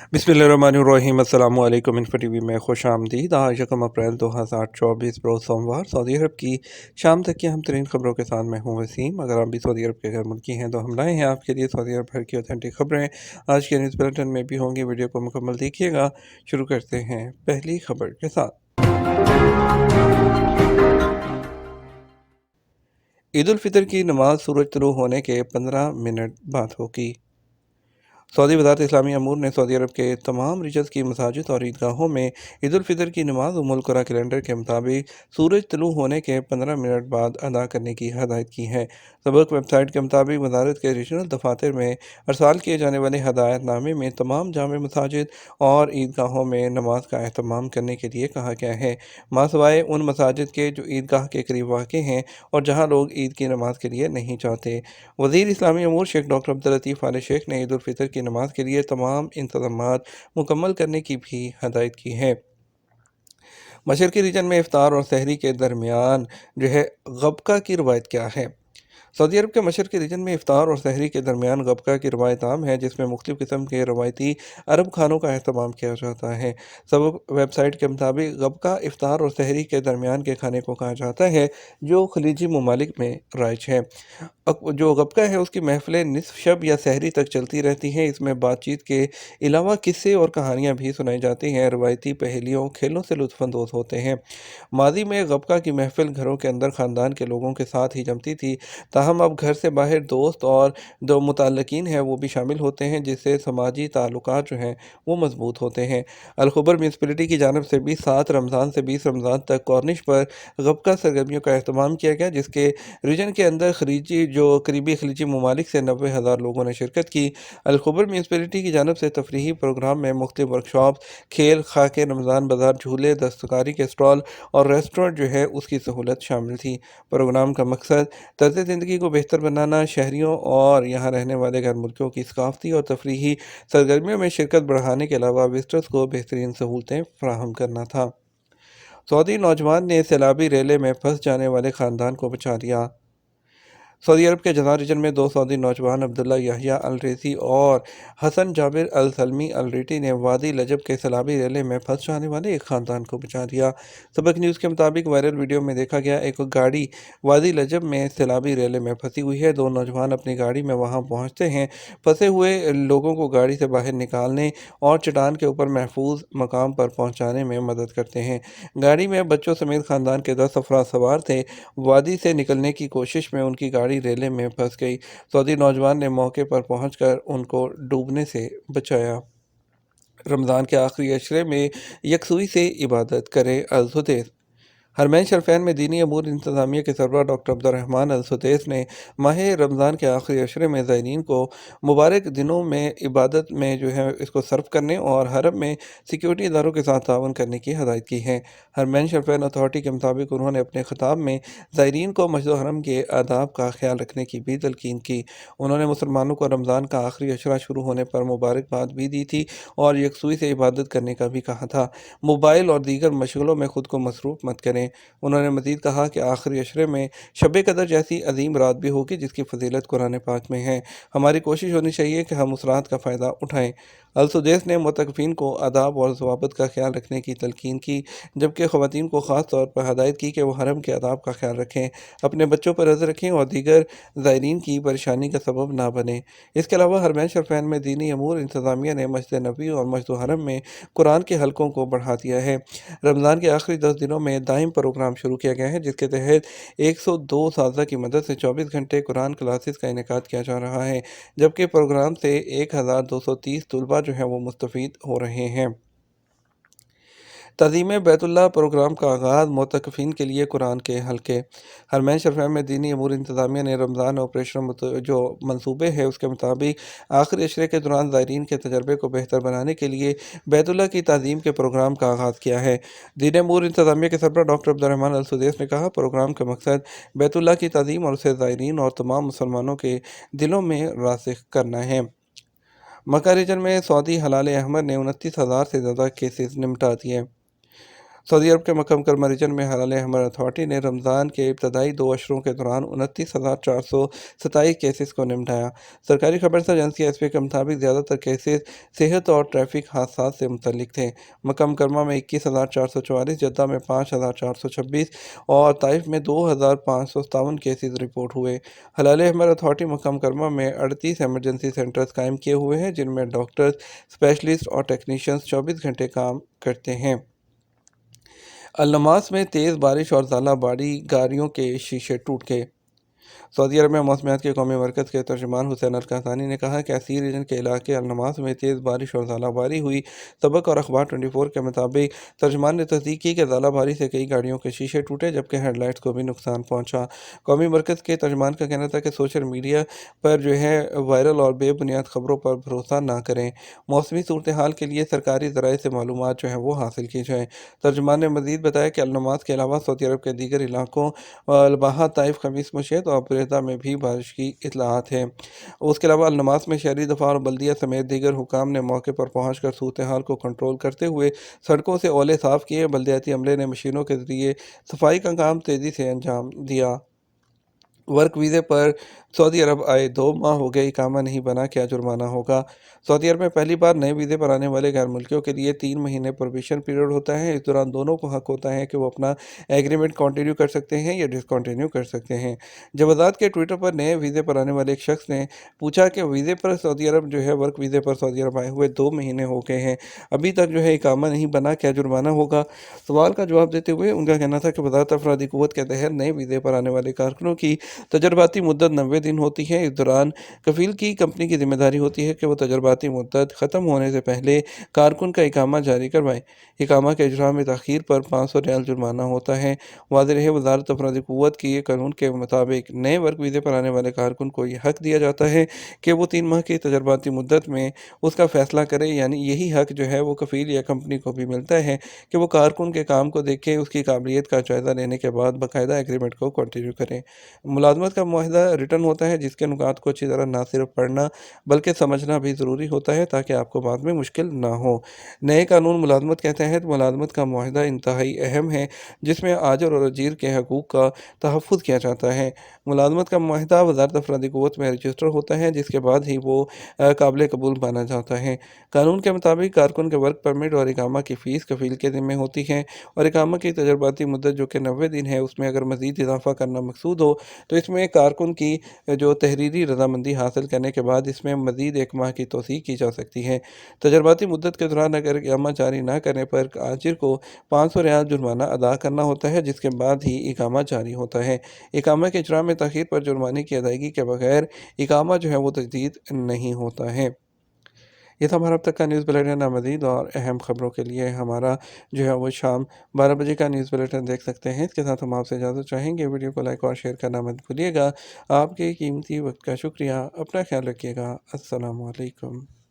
बिस्मिल्लाहिर्रहमानिर्रहीम। अस्सलाम वालेकुम। इन्फो टीवी में खुश आमदीद। आज 1 अप्रैल 2024 रोज़ सोमवार सऊदी अरब की शाम तक की अहम तरीन खबरों के साथ मैं हूँ वसीम। अगर आप भी सऊदी अरब के घर मुल्की हैं तो हम लाए हैं आपके लिए सऊदी अरब भर की ऑथेंटिक खबरें। आज के न्यूज़ बुलेटिन में भी होंगी, वीडियो को मुकम्मल देखिएगा। शुरू करते हैं पहली खबर के साथ। ईद उल फितर की नमाज सूरज तुलू होने के 15 मिनट बाद होगी। सऊदी वज़ारत इस्लामी अमूर ने सऊदी अरब के तमाम रिजल्ट की मसाजिद और ईदगाहों में ईद उल फितर की नमाज उम्मुल कुरा कैलेंडर के मुताबिक सूरज तुलू होने के 15 मिनट बाद अदा करने की हदायत की है। सबक वेबसाइट के मुताबिक वज़ारत के रीजनल दफातर में अरसाल किए जाने वाले हदायतनामे में तमाम जामे मसाजिद और ईदगाहों में नमाज का अहतमाम करने के लिए कहा गया है, मासवाए उन मसाजिद के जो ईदगाह के करीब वाक़ हैं और जहाँ लोग ईद की नमाज के लिए नहीं चाहते। वज़ीर इस्लामी अमूर शेख डॉक्टर अब्दुल लतीफ़ आल शेख ने ईद उल फितर की नमाज के लिए तमाम इंतज़ामात मुकम्मल करने की भी हदायत की है। मशरक़ी रीजन में इफ्तार और सहरी के दरमियान गबका की रवायत क्या है। सऊदी अरब के मशरक़ी रीजन में इफ्तार और सहरी के दरमियान गबका की रवायत आम है, जिसमें मुख्तलिफ़ किस्म के रवायती अरब खानों का अहतमाम किया जाता है। सब वेबसाइट के मुताबिक गबका इफ्तार और सहरी के दरमियान के खाने को कहा जाता है जो खलीजी ममालिक में राइज है। जो गबका है उसकी महफ़िलें निस्फ़ शब या सहरी तक चलती रहती हैं। इसमें बातचीत के अलावा किस्से और कहानियाँ भी सुनाई जाती हैं। रवायती पहेलियों खेलों से लुत्फ़अंदोज़ होते हैं। माज़ी में गबका की महफ़िल घरों के अंदर ख़ानदान के लोगों के साथ ही जमती थी, ताहम अब घर से बाहर दोस्त और जो मुतल्लिक़ीन हैं वो भी शामिल होते हैं, जिससे समाजी ताल्लुकात जो हैं वो मज़बूत होते हैं। अल-खुबर म्यूनसिपैलिटी की जानिब से भी 7 रमज़ान से 20 रमज़ान तक कॉर्निश पर गबका सरगर्मियों का अहतमाम किया गया, जिसके रीजन के अंदर करीबी खलीजी ममालिक से 90,000 लोगों ने शिरकत की। अल-खुबर म्यूनसिपैलिटी की जानिब से तफरीही प्रोग्राम में मुख्तलिफ वर्कशॉप, खेल, खाके रमज़ान बाज़ार, झूले, दस्तकारी के स्टॉल और रेस्टोरेंट जो है उसकी सहूलत शामिल थी। प्रोग्राम का मकसद तर्ज़ ज़िंदगी को बेहतर बनाना, शहरियों और यहाँ रहने वाले गैर मुल्कियों की सकाफ़ती और तफरीही सरगर्मियों में शिरकत बढ़ाने के अलावा विज़िटर्स को बेहतरीन सहूलतें फ़राहम करना था। सऊदी नौजवान ने सैलाबी रेले में फंस जाने वाले ख़ानदान को बचा लिया। सऊदी अरब के जज़ान रीजन में 2 सऊदी नौजवान अब्दुल्ला याहिया अल रेज़ी और हसन जाबिर अल सलमी अल रीटी ने वादी लजब के सैलाबी रेले में फंस जाने वाले एक ख़ानदान को बचा लिया। सबक न्यूज़ के मुताबिक वायरल वीडियो में देखा गया एक गाड़ी वादी लजब में सैलाबी रेले में फंसी हुई है। 2 नौजवान अपनी गाड़ी में वहां पहुंचते हैं, फंसे हुए लोगों को गाड़ी से बाहर निकालने और चट्टान के ऊपर महफूज मकाम पर पहुंचाने में मदद करते हैं। गाड़ी में बच्चों समेत ख़ानदान के 10 अफराद सवार थे। वादी से निकलने की कोशिश में उनकी गाड़ी रेले में फंस गई। सऊदी नौजवान ने मौके पर पहुंचकर उनको डूबने से बचाया। रमज़ान के आखिरी अशरे में यकसुई से इबादत करें। अल-सुदैस हरमैन शरफ़ैन में दीनी अमूर इंतज़ामिया के सरबराह डॉक्टर अब्दुर्रहमान अल-सुदैस ने माह रमज़ान के आखिरी अशरे में ज़ायरीन को मुबारक दिनों में इबादत में इसको सर्व करने और हरम में सिक्योरिटी इदारों के साथ ताउन करने की हदायत की है। हरमैन शरफ़ैन अथॉरिटी के मुताबिक उन्होंने अपने ख़िताब में ज़ायरीन को मस्जिद हरम के आदाब का ख्याल रखने की भी तलकीन की। उन्होंने मुसलमानों को रमज़ान का आखिरी अशरा शुरू होने पर मुबारकबाद भी दी थी और यकसुई से इबादत करने का भी कहा था। मोबाइल और दीगर मशगलों में खुद को मसरूफ़ मत करें। उन्होंने मज़ीद कहा कि आखिरी अशरे में शब कदर जैसी अजीम रात भी होगी जिसकी फ़जीलत कुरान पाक में है। हमारी कोशिश होनी चाहिए कि हम उस रात का फ़ायदा उठाएँ। अल-सुदैस ने मुतक़फ़ीन को आदाब और ज़वाबित का ख्याल रखने की तलकीन की, जबकि ख़वातीन को ख़ास तौर पर हदायत की कि वह हरम के आदाब का ख्याल रखें, अपने बच्चों पर नज़र रखें और दीगर ज़ायरीन की परेशानी का सबब ना बने। इसके अलावा हरमैन शरफ़ैन में दीनी अमूर इंतज़ामिया ने मस्जिद नबवी और मस्जिद हरम में कुरान के हलकों को बढ़ा दिया है। रमज़ान के आखिरी 10 दिनों में दाइम प्रोग्राम शुरू किया गया है, जिसके तहत 102 असातिज़ा की मदद से 24 घंटे कुरान क्लासेस का इनेकाद किया जा रहा है, जबकि प्रोग्राम से 1230 तलबा जो हैं वो मुस्तफ़ीद हो रहे हैं। तज़ीम बैतुल्लाह प्रोग्राम का आगाज़ मुतक़फ़ीन के लिए कुरान के हल्के। हरमैन शरफ़ैन में दीनी अमूर इंतज़ामिया ने रमज़ान ऑपरेशन जो मनसूबे हैं उसके मुताबिक आखिरी अशरे के दौरान ज़ायरीन के तजर्बे को बेहतर बनाने के लिए बैतुल्लाह की ताज़ीम के प्रोग्राम का आगाज़ किया है। दीनी अमूर इंतज़ामिया के सरबराह डॉक्टर अब्दुर्रहमान अल-सुदैस ने कहा, प्रोग्राम का मकसद बैतुल्लाह की ताज़ीम और उसे ज़ायरीन और तमाम मुसलमानों के दिलों में रासिख़ करना है। मक्का रीजन में सऊदी हलाल अहमद ने 29,000 से ज़्यादा केसेस निपटा दिए। सऊदी अरब के मक्का मुकरमा रीजन में हलाल अहमर अथॉरिटी ने रमज़ान के इब्तदाई 2 अशरों के दौरान 29,427 केसेस को निपटाया। सरकारी खबर से एजेंसी एसपी के मुताबिक ज़्यादातर केसेस सेहत और ट्रैफिक हादसा से मुतल्लिक थे। मक्का मुकरमा में 21,444, जद्दा में 5,426 और ताइफ में 2,557 केसेस रिपोर्ट हुए। हलाल अहमर अथॉरिटी मक्का मुकरमा में 38 एमरजेंसी सेंटर्स कायम किए हुए हैं, जिनमें डॉक्टर्स, स्पेशलिस्ट और टेक्नीशियंस 24 घंटे काम करते हैं। अल-नमास में तेज़ बारिश और ज़ालाबाड़ी गाड़ियों के शीशे टूट गए। सऊदी अरब में मौसमियात के कौमी मरकज़ के तर्जुमान हुसैन अल-कहतानी ने कहा कि असीर रीजन के इलाके अल-नमास में तेज़ बारिश और ज़ालाबारी हुई। सबक और अखबार 24 के मुताबिक तर्जुमान ने तस्दीक की कि ज़ालाबारी से कई गाड़ियों के शीशे टूटे, जबकि हेडलाइट्स को भी नुकसान पहुंचा। कौमी मरकज़ के तर्जुमान का कहना था कि सोशल मीडिया पर वायरल और बेबुनियाद खबरों पर भरोसा ना करें। मौसमी सूरत हाल के लिए सरकारी ज़राए से मालूमात वो हासिल की जाएँ। तर्जुमान ने मज़ीद बताया कि अल-नमास के अलावा सऊदी अरब के दीगर इलाकों अलबाहा, ताइफ, खमीस मुशीत और बुरेदा में भी बारिश की इत्तलात है। उसके अलावा अल-नमास में शहरी दफ़ा और बल्दिया समेत दीगर हुकाम ने मौके पर पहुँच कर सूरत हाल को कंट्रोल करते हुए सड़कों से ओले साफ़ किए। बल्दियाती अमले ने मशीनों के ज़रिए सफाई का काम तेज़ी से अंजाम दिया। वर्क वीज़े पर सऊदी अरब आए 2 माह हो गए, इकामा नहीं बना, क्या जुर्माना होगा? सऊदी अरब में पहली बार नए वीज़े पर आने वाले गैर मुल्कियों के लिए 3 महीने प्रोबेशन पीरियड होता है। इस दौरान दोनों को हक होता है कि वो अपना एग्रीमेंट कंटिन्यू कर सकते हैं या डिसकंटिन्यू कर सकते हैं। जब आज़ाद के ट्विटर पर नए वीज़े पर आने वाले एक शख्स ने पूछा कि वीज़े पर सऊदी अरब वर्क वीज़े पर सऊदी अरब आए हुए 2 महीने हो गए हैं, अभी तक इकामा नहीं बना, क्या जुर्माना होगा? सवाल का जवाब देते हुए उनका कहना था कि वज़ारत अफरादी क़ुव्वत के तहत नए वीज़े पर आने वाले कारकुनों की तजर्बाती मुद्दत 90 दिन होती है। इस दौरान कफ़ील की कंपनी की जिम्मेदारी होती है कि वो तजर्बाती मुद्दत ख़त्म होने से पहले कारकुन का इकामा जारी करवाए। इकामा के इजरा में ताख़ीर पर 500 रियाल जुर्माना होता है। वाज़ेह रहे, वज़ारत अफरादी क़ुव्वत की कानून के मुताबिक नए वर्क वीज़े पर आने वाले कारकुन को यह हक दिया जाता है कि वो 3 माह की तजर्बाती मुद्दत में उसका फ़ैसला करे। यानी यही हक वो कफ़ील या कंपनी को भी मिलता है कि वो कारकुन के काम को देखें, उसकी काबिलियत का जायज़ा लेने के बाद बाकायदा एग्रीमेंट को कंटिन्यू करें। मुलाज़मत का मुआहदा रिटर्न होता है, जिसके नुकात को अच्छी तरह ना सिर्फ पढ़ना बल्कि समझना भी ज़रूरी होता है, ताकि आपको बाद में मुश्किल ना हो। नए कानून मुलाज़मत के तहत मुलाज़मत का मुआहदा इंतहाई अहम है, जिसमें आजर और अजीर के हकूक़ का तहफ़्फ़ुज़ किया जाता है। मुलाज़मत का मुआहदा वज़ारत अफरादी क़ुव्वत में रजिस्टर होता है, जिसके बाद ही वो काबिल कबूल माना जाता है। कानून के मुताबिक कारकुन के वर्क परमिट और इकामा की फ़ीस कफ़ील के ज़िम्मे होती है, और इकामा की तजर्बाती मुद्दत जो कि 90 दिन है, उसमें अगर मज़ीद इज़ाफ़ा करना मकसूद हो तो इसमें कारकुन की तहरीरी रज़ामंदी हासिल करने के बाद इसमें मज़ीद 1 माह की तोसी की जा सकती है। तजर्बाती मुद्दत के दौरान अगर इकामा जारी न करने पर आजिर को 500 रियाल जुर्माना अदा करना होता है, जिसके बाद ही इकामा जारी होता है। इकामा के इजरा में ताख़ीर पर जुर्माने की अदायगी के बगैर इकामा वो तजदीद नहीं होता है। ये था हमारा अब तक का न्यूज़ बुलेटिन। मज़ीद और अहम खबरों के लिए हमारा वो शाम 12 बजे का न्यूज़ बुलेटिन देख सकते हैं। इसके साथ हम आपसे इजाज़त चाहेंगे। वीडियो को लाइक और शेयर करना मत भूलिएगा। आपके कीमती वक्त का शुक्रिया। अपना ख्याल रखिएगा। अस्सलामु अलैकुम।